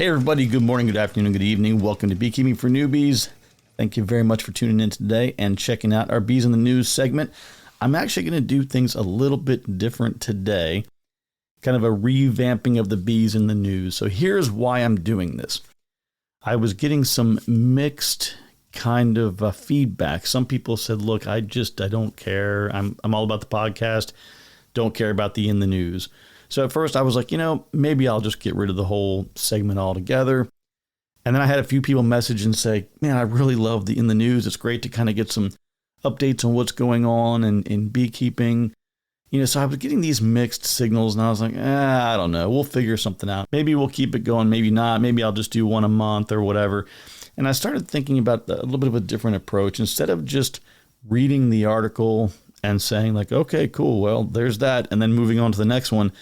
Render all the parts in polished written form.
Hey everybody, good morning, good afternoon, good evening. Welcome to Beekeeping for Newbies. Thank you very much for tuning in today and checking out our Bees in the News segment. I'm actually going to do things a little bit different today, kind of a revamping of the Bees in the News. So here's why I'm doing this. I was getting some mixed kind of feedback. Some people said, look, I don't care. I'm all about the podcast. Don't care about the in the news. So at first I was like, maybe I'll just get rid of the whole segment altogether. And then I had a few people message and say, man, I really love the in the news. It's great to kind of get some updates on what's going on in beekeeping. So I was getting these mixed signals and I was like, I don't know. We'll figure something out. Maybe we'll keep it going. Maybe not. Maybe I'll just do one a month or whatever. And I started thinking about a little bit of a different approach. Instead of just reading the article and saying like, okay, cool, well, there's that, and then moving on to the next one,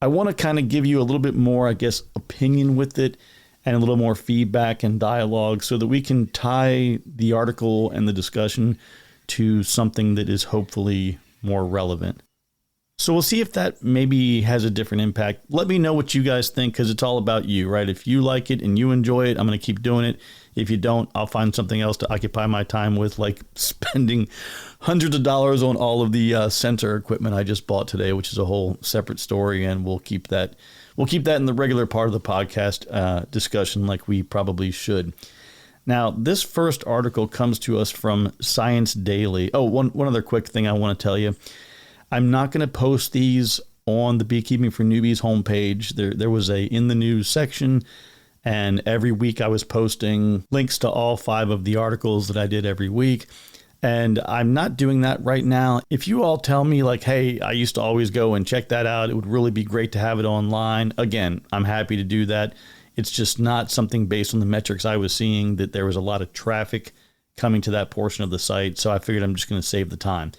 I want to kind of give you a little bit more, opinion with it and a little more feedback and dialogue so that we can tie the article and the discussion to something that is hopefully more relevant. So we'll see if that maybe has a different impact. Let me know what you guys think, because it's all about you, right? If you like it and you enjoy it, I'm going to keep doing it. If you don't, I'll find something else to occupy my time with, like spending hundreds of dollars on all of the sensor equipment I just bought today, which is a whole separate story. And we'll keep that in the regular part of the podcast discussion, like we probably should. Now, this first article comes to us from Science Daily. Oh, one other quick thing I want to tell you. I'm not going to post these on the Beekeeping for Newbies homepage. There was a in the news section, and every week I was posting links to all 5 of the articles that I did every week. And I'm not doing that right now. If you all tell me like, hey, I used to always go and check that out, it would really be great to have it online. Again, I'm happy to do that. It's just not something based on the metrics I was seeing that there was a lot of traffic coming to that portion of the site. So I figured I'm just going to save the time.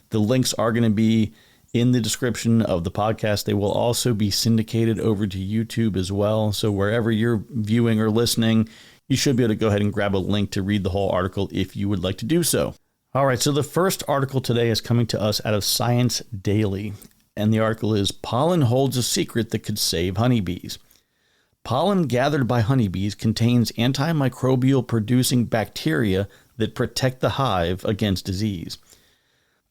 The links are going to be in the description of the podcast. They will also be syndicated over to YouTube as well. So wherever you're viewing or listening, you should be able to go ahead and grab a link to read the whole article if you would like to do so. All right, so the first article today is coming to us out of Science Daily, and the article is Pollen Holds a Secret That Could Save Honeybees. Pollen gathered by honeybees contains antimicrobial producing bacteria that protect the hive against disease.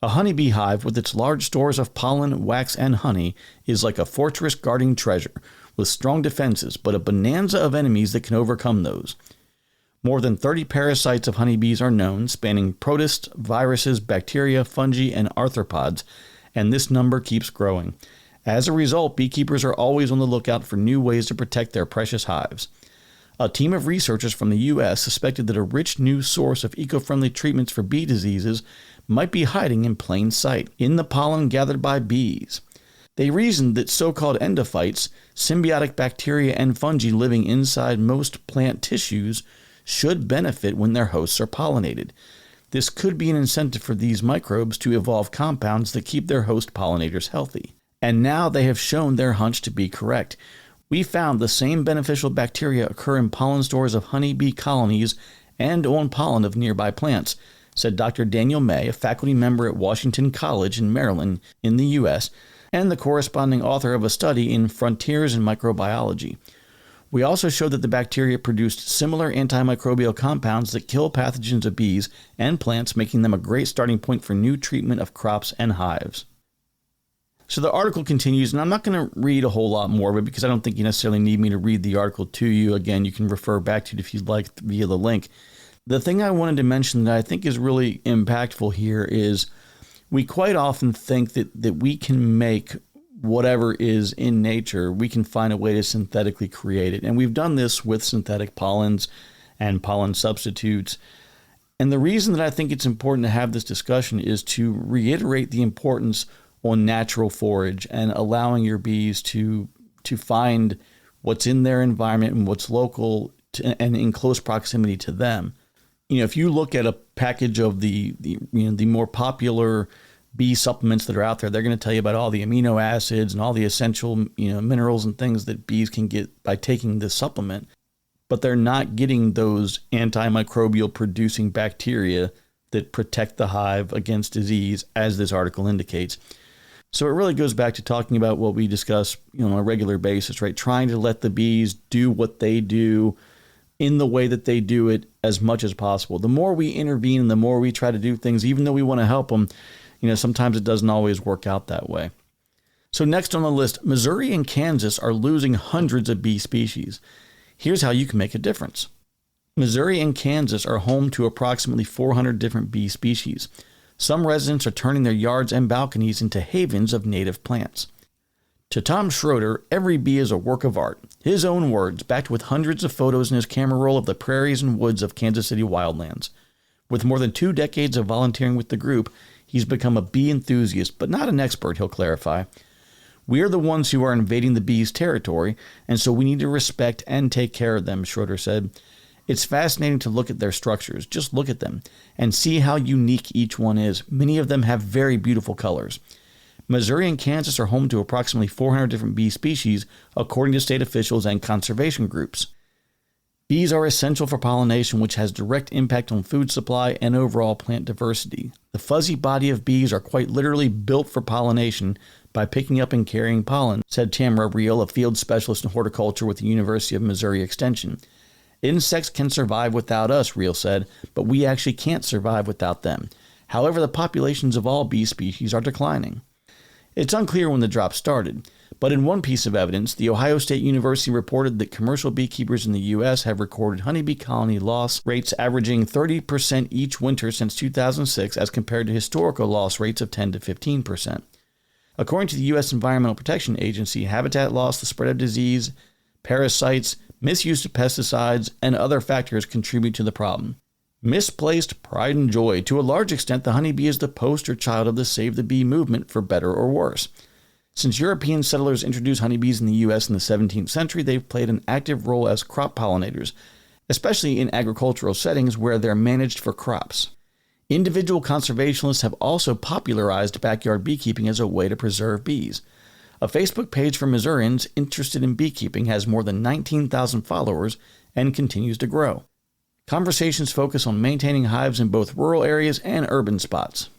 A honeybee hive with its large stores of pollen, wax, and honey is like a fortress guarding treasure, with strong defenses but a bonanza of enemies that can overcome those. More than 30 parasites of honeybees are known, spanning protists, viruses, bacteria, fungi, and arthropods, and this number keeps growing. As a result, beekeepers are always on the lookout for new ways to protect their precious hives. A team of researchers from the U.S. suspected that a rich new source of eco-friendly treatments for bee diseases might be hiding in plain sight in the pollen gathered by bees. They reasoned that so-called endophytes, symbiotic bacteria and fungi living inside most plant tissues, should benefit when their hosts are pollinated. This could be an incentive for these microbes to evolve compounds that keep their host pollinators healthy. And now they have shown their hunch to be correct. We found the same beneficial bacteria occur in pollen stores of honeybee colonies and on pollen of nearby plants, said Dr. Daniel May, a faculty member at Washington College in Maryland in the U.S., and the corresponding author of a study in Frontiers in Microbiology. We also showed that the bacteria produced similar antimicrobial compounds that kill pathogens of bees and plants, making them a great starting point for new treatment of crops and hives. So the article continues, and I'm not going to read a whole lot more of it because I don't think you necessarily need me to read the article to you. Again, you can refer back to it if you'd like via the link. The thing I wanted to mention that I think is really impactful here is we quite often think that we can make whatever is in nature, we can find a way to synthetically create it. And we've done this with synthetic pollens and pollen substitutes. And the reason that I think it's important to have this discussion is to reiterate the importance on natural forage and allowing your bees to find what's in their environment and what's local and in close proximity to them. If you look at a package of the more popular bee supplements that are out there, they're going to tell you about all the amino acids and all the essential minerals and things that bees can get by taking this supplement, but they're not getting those antimicrobial producing bacteria that protect the hive against disease, as this article indicates. So it really goes back to talking about what we discuss, on a regular basis, right? Trying to let the bees do what they do in the way that they do it as much as possible. The more we intervene and the more we try to do things, even though we want to help them, sometimes it doesn't always work out that way. So next on the list, Missouri and Kansas are losing hundreds of bee species. Here's how you can make a difference. Missouri and Kansas are home to approximately 400 different bee species. Some residents are turning their yards and balconies into havens of native plants. To Tom Schroeder, every bee is a work of art. His own words, backed with hundreds of photos in his camera roll of the prairies and woods of Kansas City wildlands. With more than 2 decades of volunteering with the group, he's become a bee enthusiast, but not an expert, he'll clarify. We are the ones who are invading the bees' territory, and so we need to respect and take care of them, Schroeder said. It's fascinating to look at their structures. Just look at them and see how unique each one is. Many of them have very beautiful colors. Missouri and Kansas are home to approximately 400 different bee species, according to state officials and conservation groups. Bees are essential for pollination, which has direct impact on food supply and overall plant diversity. The fuzzy body of bees are quite literally built for pollination by picking up and carrying pollen, said Tamara Reel, a field specialist in horticulture with the University of Missouri Extension. Insects can survive without us, Reel said, but we actually can't survive without them. However, the populations of all bee species are declining. It's unclear when the drop started, but in one piece of evidence, the Ohio State University reported that commercial beekeepers in the U.S. have recorded honeybee colony loss rates averaging 30% each winter since 2006 as compared to historical loss rates of 10 to 15%. According to the U.S. Environmental Protection Agency, habitat loss, the spread of disease, parasites, misuse of pesticides, and other factors contribute to the problem. Misplaced pride and joy. To a large extent, the honeybee is the poster child of the Save the Bee movement, for better or worse. Since European settlers introduced honeybees in the U.S. in the 17th century, they've played an active role as crop pollinators, especially in agricultural settings where they're managed for crops. Individual conservationists have also popularized backyard beekeeping as a way to preserve bees. A Facebook page for Missourians interested in beekeeping has more than 19,000 followers and continues to grow. Conversations focus on maintaining hives in both rural areas and urban spots.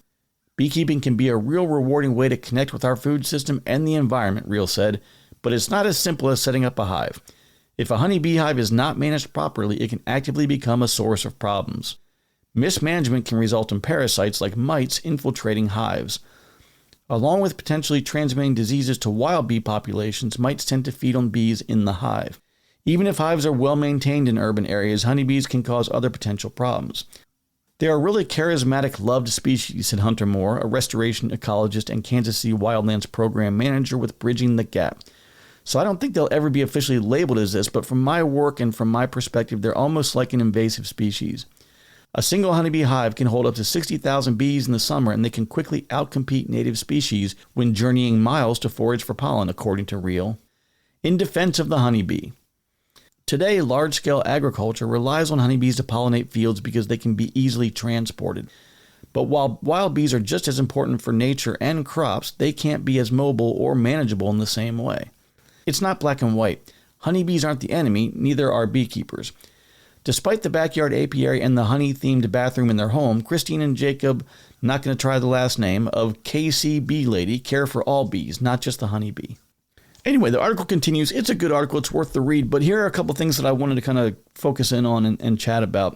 Beekeeping can be a real rewarding way to connect with our food system and the environment, Reel said, but it's not as simple as setting up a hive. If a honeybee hive is not managed properly, it can actively become a source of problems. Mismanagement can result in parasites like mites infiltrating hives. Along with potentially transmitting diseases to wild bee populations, mites tend to feed on bees in the hive. Even if hives are well maintained in urban areas, honeybees can cause other potential problems. They are really charismatic, loved species, said Hunter Moore, a restoration ecologist and Kansas City Wildlands program manager with Bridging the Gap. So I don't think they'll ever be officially labeled as this, but from my work and from my perspective, they're almost like an invasive species. A single honeybee hive can hold up to 60,000 bees in the summer, and they can quickly outcompete native species when journeying miles to forage for pollen, according to Reel. In defense of the honeybee. Today, large-scale agriculture relies on honeybees to pollinate fields because they can be easily transported. But while wild bees are just as important for nature and crops, they can't be as mobile or manageable in the same way. It's not black and white. Honeybees aren't the enemy, neither are beekeepers. Despite the backyard apiary and the honey-themed bathroom in their home, Christine and Jacob, not going to try the last name, of KC Bee Lady, care for all bees, not just the honeybee. Anyway, the article continues. It's a good article. It's worth the read. But here are a couple things that I wanted to kind of focus in on and chat about.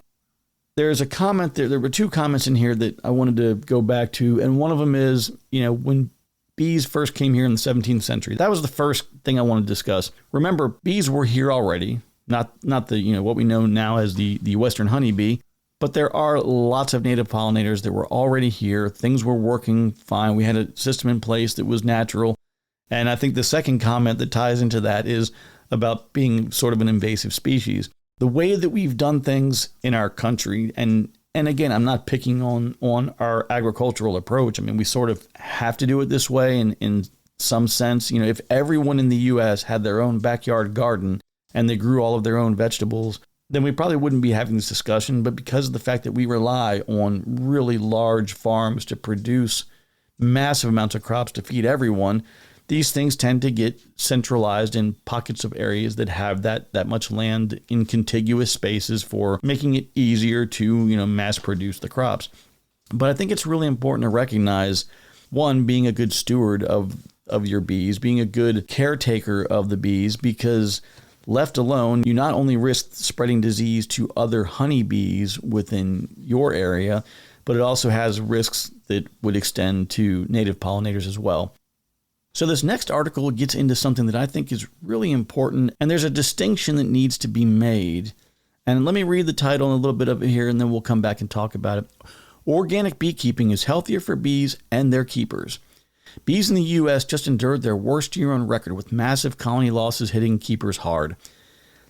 There's a comment there. There were 2 comments in here that I wanted to go back to. And one of them is, when bees first came here in the 17th century. That was the first thing I wanted to discuss. Remember, bees were here already. Not the, what we know now as the Western honeybee. But there are lots of native pollinators that were already here. Things were working fine. We had a system in place that was natural. And I think the second comment that ties into that is about being sort of an invasive species. The way that we've done things in our country, and again, I'm not picking on our agricultural approach. I mean, we sort of have to do it this way in some sense. If everyone in the U.S. had their own backyard garden and they grew all of their own vegetables, then we probably wouldn't be having this discussion. But because of the fact that we rely on really large farms to produce massive amounts of crops to feed everyone, these things tend to get centralized in pockets of areas that have that much land in contiguous spaces for making it easier to, mass produce the crops. But I think it's really important to recognize one, being a good steward of your bees, being a good caretaker of the bees, because left alone, you not only risk spreading disease to other honeybees within your area, but it also has risks that would extend to native pollinators as well. So this next article gets into something that I think is really important, and there's a distinction that needs to be made. And let me read the title and a little bit of it here, and then we'll come back and talk about it. Organic beekeeping is healthier for bees and their keepers. Bees in the U.S. just endured their worst year on record, with massive colony losses hitting keepers hard.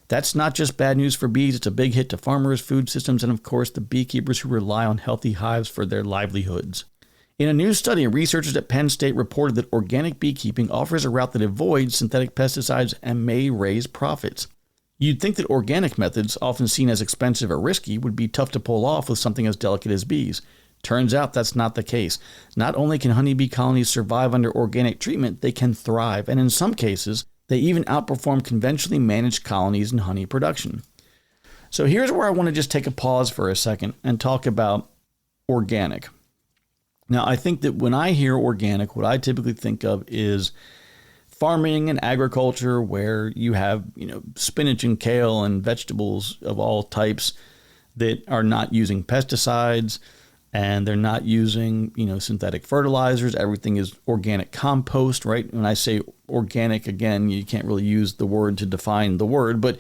That's not just bad news for bees, it's a big hit to farmers, food systems, and of course the beekeepers who rely on healthy hives for their livelihoods. In a new study, researchers at Penn State reported that organic beekeeping offers a route that avoids synthetic pesticides and may raise profits. You'd think that organic methods, often seen as expensive or risky, would be tough to pull off with something as delicate as bees. Turns out that's not the case. Not only can honeybee colonies survive under organic treatment, they can thrive, and in some cases, they even outperform conventionally managed colonies in honey production. So here's where I want to just take a pause for a second and talk about organic. Now, I think that when I hear organic, what I typically think of is farming and agriculture, where you have, spinach and kale and vegetables of all types that are not using pesticides, and they're not using, synthetic fertilizers. Everything is organic compost, right? When I say organic, again, you can't really use the word to define the word, but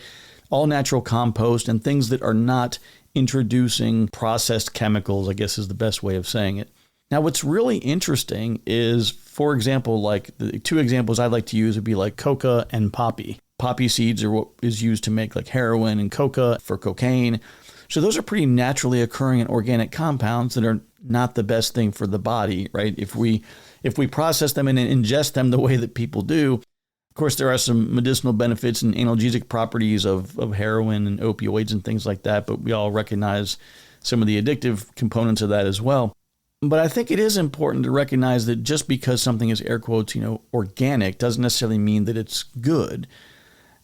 all natural compost and things that are not introducing processed chemicals, I guess is the best way of saying it. Now, what's really interesting is, for example, like the two examples I'd like to use would be like coca and poppy. Poppy seeds are what is used to make like heroin, and coca for cocaine. So those are pretty naturally occurring and organic compounds that are not the best thing for the body, right? If we process them and ingest them the way that people do, of course, there are some medicinal benefits and analgesic properties of heroin and opioids and things like that, but we all recognize some of the addictive components of that as well. But I think it is important to recognize that just because something is air quotes, organic doesn't necessarily mean that it's good,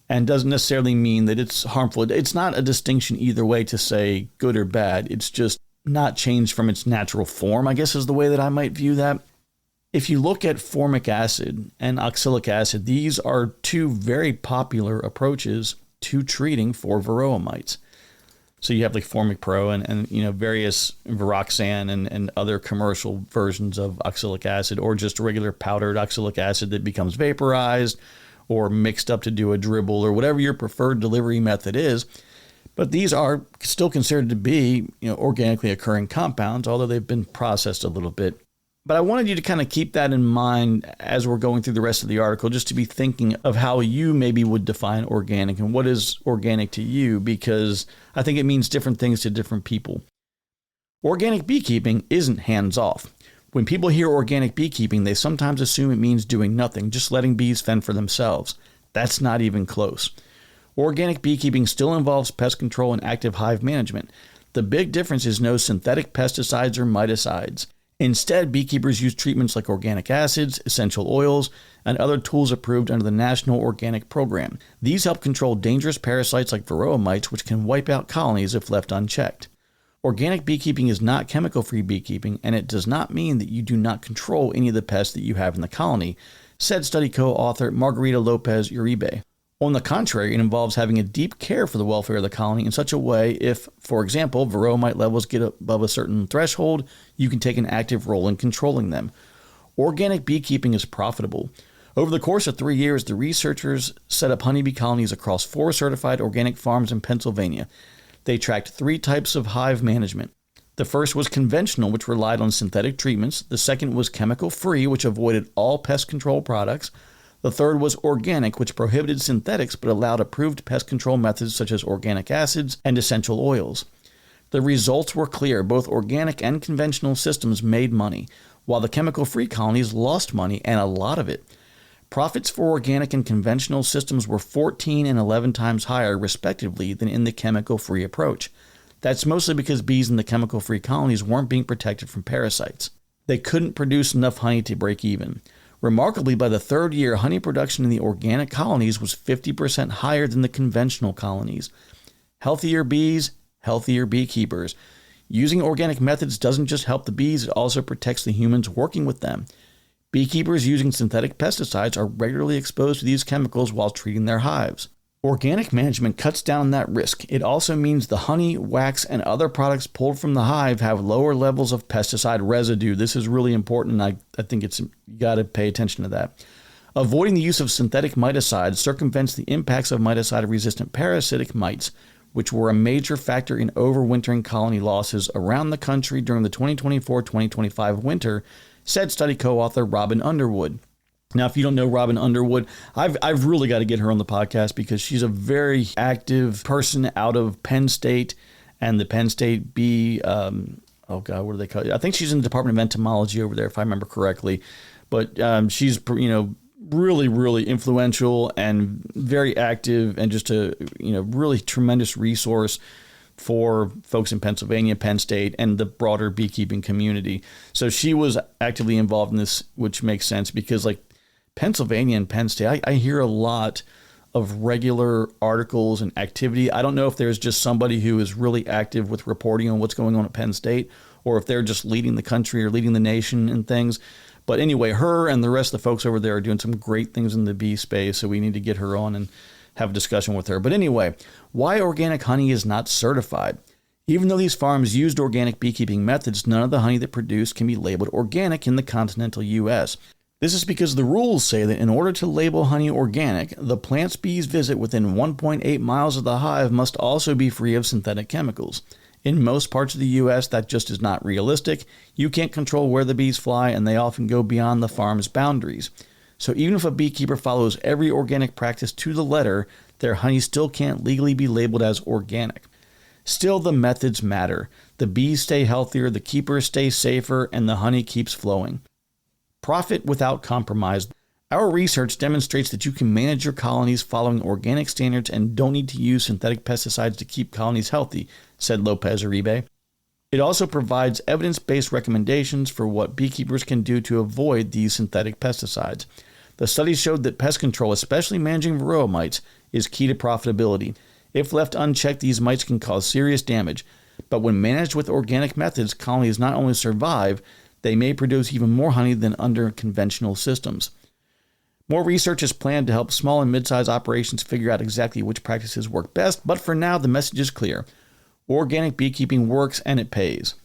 and doesn't necessarily mean that it's harmful. It's not a distinction either way to say good or bad. It's just not changed from its natural form, I guess is the way that I might view that. If you look at formic acid and oxalic acid, these are two very popular approaches to treating for varroa mites. So you have like Formic Pro and various Viroxan and other commercial versions of oxalic acid, or just regular powdered oxalic acid that becomes vaporized or mixed up to do a dribble, or whatever your preferred delivery method is. But these are still considered to be organically occurring compounds, although they've been processed a little bit. But I wanted you to kind of keep that in mind as we're going through the rest of the article, just to be thinking of how you maybe would define organic and what is organic to you, because I think it means different things to different people. Organic beekeeping isn't hands-off. When people hear organic beekeeping, they sometimes assume it means doing nothing, just letting bees fend for themselves. That's not even close. Organic beekeeping still involves pest control and active hive management. The big difference is no synthetic pesticides or miticides. Instead, beekeepers use treatments like organic acids, essential oils, and other tools approved under the National Organic Program. These help control dangerous parasites like varroa mites, which can wipe out colonies if left unchecked. Organic beekeeping is not chemical-free beekeeping, and it does not mean that you do not control any of the pests that you have in the colony, said study co-author Margarita Lopez Uribe. On the contrary, it involves having a deep care for the welfare of the colony in such a way if, for example, varroa mite levels get above a certain threshold, you can take an active role in controlling them. Organic beekeeping is profitable. Over the course of 3 years, the researchers set up honeybee colonies across 4 certified organic farms in Pennsylvania. They tracked 3 types of hive management. The first was conventional, which relied on synthetic treatments. The second was chemical-free, which avoided all pest control products. The third was organic, which prohibited synthetics but allowed approved pest control methods such as organic acids and essential oils. The results were clear. Both organic and conventional systems made money, while the chemical-free colonies lost money, and a lot of it. Profits for organic and conventional systems were 14 and 11 times higher, respectively, than in the chemical-free approach. That's mostly because bees in the chemical-free colonies weren't being protected from parasites. They couldn't produce enough honey to break even. Remarkably, by the 3rd year, honey production in the organic colonies was 50% higher than the conventional colonies. Healthier bees, healthier beekeepers. Using organic methods doesn't just help the bees, it also protects the humans working with them. Beekeepers using synthetic pesticides are regularly exposed to these chemicals while treating their hives. Organic management cuts down on that risk. It also means the honey, wax, and other products pulled from the hive have lower levels of pesticide residue. This is really important, and I think you got to pay attention to that. Avoiding the use of synthetic miticides circumvents the impacts of miticide-resistant parasitic mites, which were a major factor in overwintering colony losses around the country during the 2024-2025 winter, said study co-author Robin Underwood. Now, if you don't know Robin Underwood, I've really got to get her on the podcast because she's a very active person out of Penn State and the Penn State what do they call it? I think she's in the Department of Entomology over there, if I remember correctly. But she's, really, really influential and very active and just a, really tremendous resource for folks in Pennsylvania, Penn State, and the broader beekeeping community. So she was actively involved in this, which makes sense because Pennsylvania and Penn State, I hear a lot of regular articles and activity. I don't know if there's just somebody who is really active with reporting on what's going on at Penn State or if they're just leading the country or leading the nation and things. But anyway, her and the rest of the folks over there are doing some great things in the bee space, so we need to get her on and have a discussion with her. But anyway, why organic honey is not certified. Even though these farms used organic beekeeping methods, none of the honey that produced can be labeled organic in the continental U.S. This is because the rules say that in order to label honey organic, the plants bees visit within 1.8 miles of the hive must also be free of synthetic chemicals. In most parts of the U.S., that just is not realistic. You can't control where the bees fly, and they often go beyond the farm's boundaries. So even if a beekeeper follows every organic practice to the letter, their honey still can't legally be labeled as organic. Still, the methods matter. The bees stay healthier, the keepers stay safer, and the honey keeps flowing. Profit without compromise. Our research demonstrates that you can manage your colonies following organic standards and don't need to use synthetic pesticides to keep colonies healthy, said Lopez Uribe. It also provides evidence-based recommendations for what beekeepers can do to avoid these synthetic pesticides. The study showed that pest control, especially managing varroa mites, is key to profitability. If left unchecked, these mites can cause serious damage. But when managed with organic methods, colonies not only survive, they may produce even more honey than under conventional systems. More research is planned to help small and mid-sized operations figure out exactly which practices work best, but for now, the message is clear. Organic beekeeping works and it pays.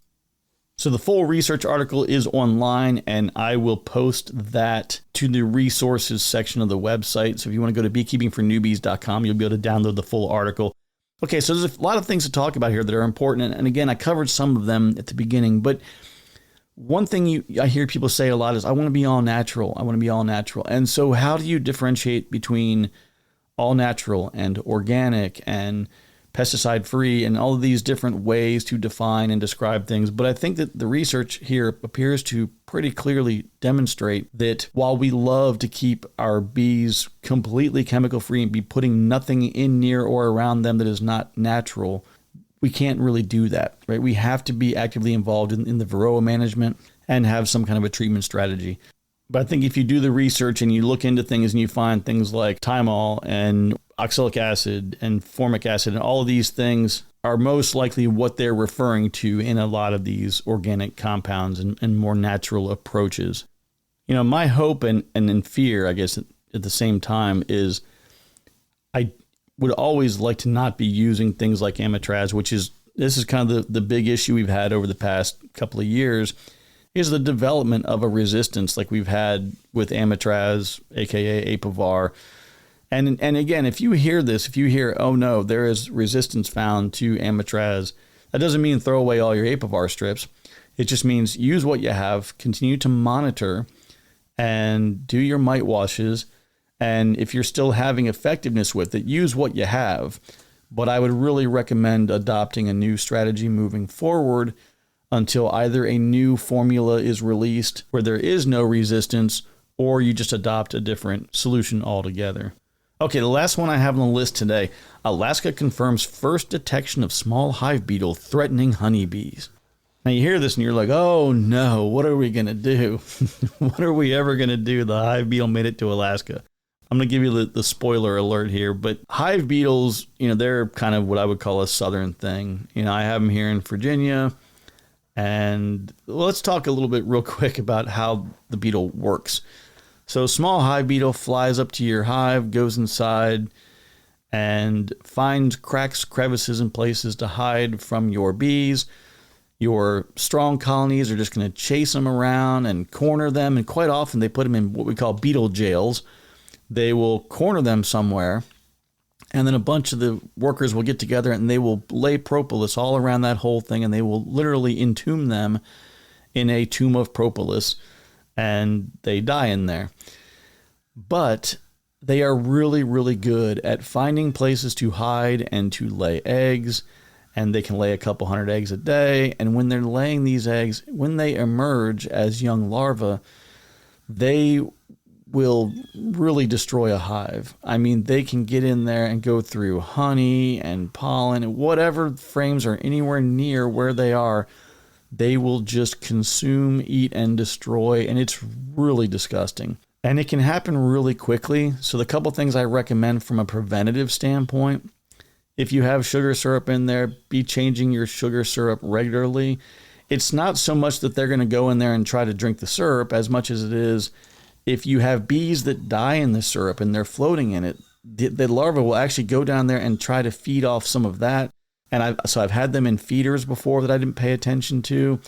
So the full research article is online, and I will post that to the resources section of the website. So if you want to go to beekeepingfornewbies.com, you'll be able to download the full article. Okay, so there's a lot of things to talk about here that are important. And again, I covered some of them at the beginning, but one thing I hear people say a lot is, I want to be all natural. I want to be all natural. And so how do you differentiate between all natural and organic and pesticide-free and all of these different ways to define and describe things? But I think that the research here appears to pretty clearly demonstrate that while we love to keep our bees completely chemical-free and be putting nothing in, near, or around them that is not natural, we can't really do that, right? We have to be actively involved in the varroa management and have some kind of a treatment strategy. But I think if you do the research and you look into things and you find things like thymol and oxalic acid and formic acid and all of these things are most likely what they're referring to in a lot of these organic compounds and more natural approaches. My hope and in fear, I guess, at the same time is I would always like to not be using things like amitraz, this is kind of the big issue we've had over the past couple of years, is the development of a resistance like we've had with amitraz, aka apivar. And again, if you hear, oh no, there is resistance found to amitraz, that doesn't mean throw away all your apivar strips. It just means use what you have, continue to monitor, and do your mite washes. And if you're still having effectiveness with it, use what you have. But I would really recommend adopting a new strategy moving forward until either a new formula is released where there is no resistance, or you just adopt a different solution altogether. Okay, the last one I have on the list today. Alaska confirms first detection of small hive beetle threatening honeybees. Now you hear this and you're like, oh no, what are we going to do? What are we ever going to do? The hive beetle made it to Alaska. I'm going to give you the spoiler alert here, but hive beetles, they're kind of what I would call a southern thing. I have them here in Virginia. And let's talk a little bit real quick about how the beetle works. So small hive beetle flies up to your hive, goes inside, and finds cracks, crevices, and places to hide from your bees. Your strong colonies are just going to chase them around and corner them. And quite often they put them in what we call beetle jails. They will corner them somewhere. And then a bunch of the workers will get together and they will lay propolis all around that whole thing. And they will literally entomb them in a tomb of propolis. And they die in there. But they are really, really good at finding places to hide and to lay eggs. And they can lay a couple hundred eggs a day. And when they're laying these eggs, when they emerge as young larvae, they will really destroy a hive. I mean, they can get in there and go through honey and pollen and whatever frames are anywhere near where they are. They will just consume, eat, and destroy. And it's really disgusting. And it can happen really quickly. So the couple things I recommend from a preventative standpoint: if you have sugar syrup in there, be changing your sugar syrup regularly. It's not so much that they're going to go in there and try to drink the syrup as much as it is if you have bees that die in the syrup and they're floating in it, the larvae will actually go down there and try to feed off some of that. And I've had them in feeders before that I didn't pay attention to.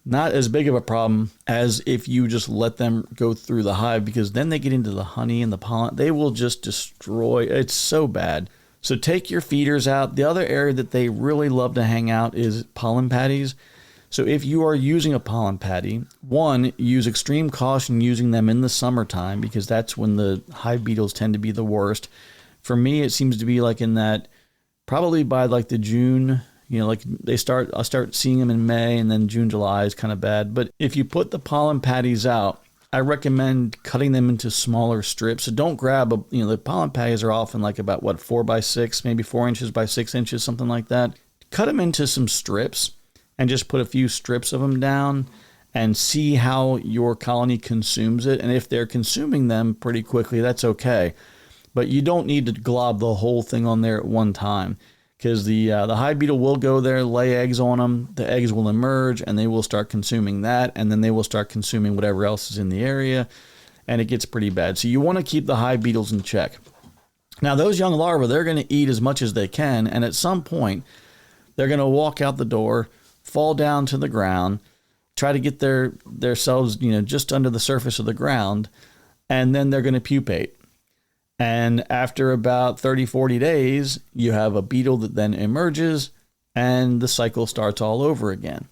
Not as big of a problem as if you just let them go through the hive, because then they get into the honey and the pollen. They will just destroy. It's so bad. So take your feeders out. The other area that they really love to hang out is pollen patties. So if you are using a pollen patty, one, use extreme caution using them in the summertime, because that's when the hive beetles tend to be the worst. For me, it seems to be like in that, probably by like the June, like I'll start seeing them in May, and then June, July is kind of bad. But if you put the pollen patties out, I recommend cutting them into smaller strips. So don't grab the pollen patties are often like about 4x6, maybe 4 inches by 6 inches, something like that. Cut them into some strips and just put a few strips of them down and see how your colony consumes it. And if they're consuming them pretty quickly, that's okay. But you don't need to glob the whole thing on there at one time, because the hive beetle will go there, lay eggs on them. The eggs will emerge and they will start consuming that. And then they will start consuming whatever else is in the area. And it gets pretty bad. So you want to keep the hive beetles in check. Now, those young larvae, they're going to eat as much as they can. And at some point, they're going to walk out the door, fall down to the ground, try to get themselves, just under the surface of the ground, and then they're going to pupate. And after about 30, 40 days, you have a beetle that then emerges, and the cycle starts all over again.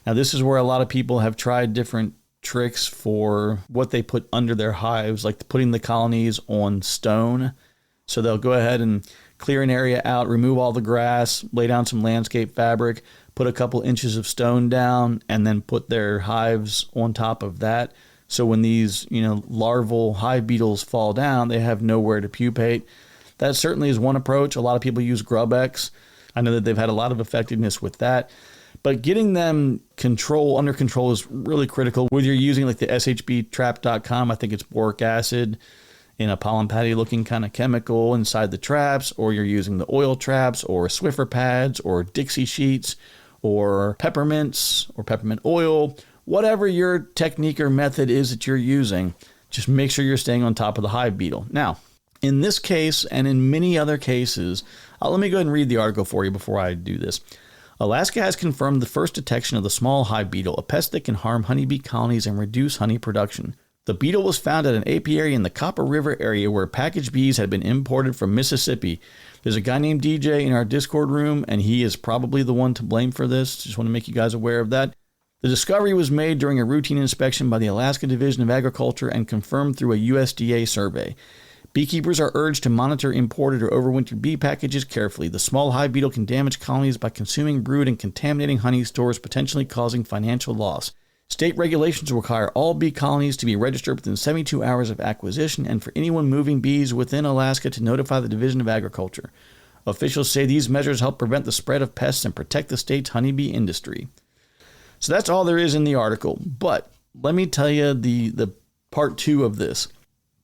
Now, this is where a lot of people have tried different tricks for what they put under their hives, like putting the colonies on stone. So they'll go ahead and clear an area out, remove all the grass, lay down some landscape fabric, put a couple inches of stone down, and then put their hives on top of that. So when these, larval hive beetles fall down, they have nowhere to pupate. That certainly is one approach. A lot of people use Grub-X. I know that they've had a lot of effectiveness with that. But getting them under control is really critical. Whether you're using like the shbtrap.com, I think it's boric acid in a pollen patty looking kind of chemical inside the traps, or you're using the oil traps or Swiffer pads or Dixie sheets or peppermints or peppermint oil, whatever your technique or method is that you're using, just make sure you're staying on top of the hive beetle. Now, in this case and in many other cases, let me go ahead and read the article for you before I do this. Alaska has confirmed the first detection of the small hive beetle, a pest that can harm honeybee colonies and reduce honey production. The beetle was found at an apiary in the Copper River area where packaged bees had been imported from Mississippi. There's a guy named DJ in our Discord room, and he is probably the one to blame for this. Just want to make you guys aware of that. The discovery was made during a routine inspection by the Alaska Division of Agriculture and confirmed through a USDA survey. Beekeepers are urged to monitor imported or overwintered bee packages carefully. The small hive beetle can damage colonies by consuming brood and contaminating honey stores, potentially causing financial loss. State regulations require all bee colonies to be registered within 72 hours of acquisition, and for anyone moving bees within Alaska to notify the Division of Agriculture. Officials say these measures help prevent the spread of pests and protect the state's honeybee industry. So that's all there is in the article. But let me tell you the part 2 of this.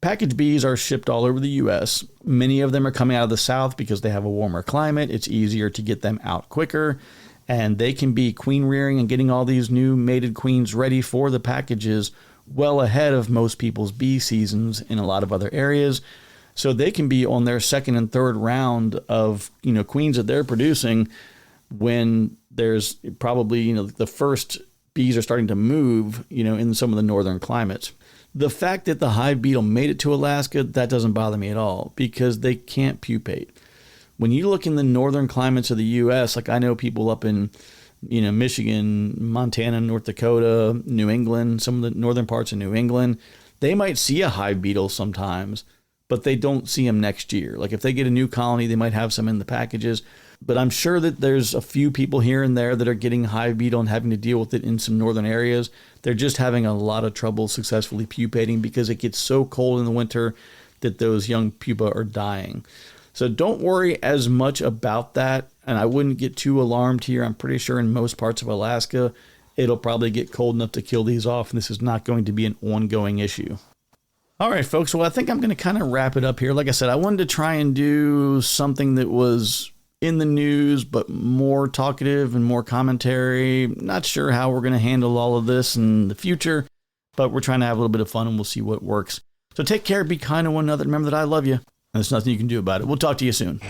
Packaged bees are shipped all over the U.S. Many of them are coming out of the South because they have a warmer climate. It's easier to get them out quicker. And they can be queen rearing and getting all these new mated queens ready for the packages well ahead of most people's bee seasons in a lot of other areas. So they can be on their second and third round of, queens that they're producing when there's probably, the first bees are starting to move, in some of the northern climates. The fact that the hive beetle made it to Alaska, that doesn't bother me at all because they can't pupate. When you look in the northern climates of the U.S., like I know people up in, Michigan, Montana, North Dakota, New England, some of the northern parts of New England, they might see a hive beetle sometimes, but they don't see them next year. Like if they get a new colony, they might have some in the packages. But I'm sure that there's a few people here and there that are getting hive beetle and having to deal with it in some northern areas. They're just having a lot of trouble successfully pupating because it gets so cold in the winter that those young pupa are dying. So don't worry as much about that. And I wouldn't get too alarmed here. I'm pretty sure in most parts of Alaska, it'll probably get cold enough to kill these off. And this is not going to be an ongoing issue. All right, folks. Well, I think I'm going to kind of wrap it up here. Like I said, I wanted to try and do something that was in the news, but more talkative and more commentary. Not sure how we're going to handle all of this in the future, but we're trying to have a little bit of fun and we'll see what works. So take care, be kind to one another. Remember that I love you, and there's nothing you can do about it. We'll talk to you soon.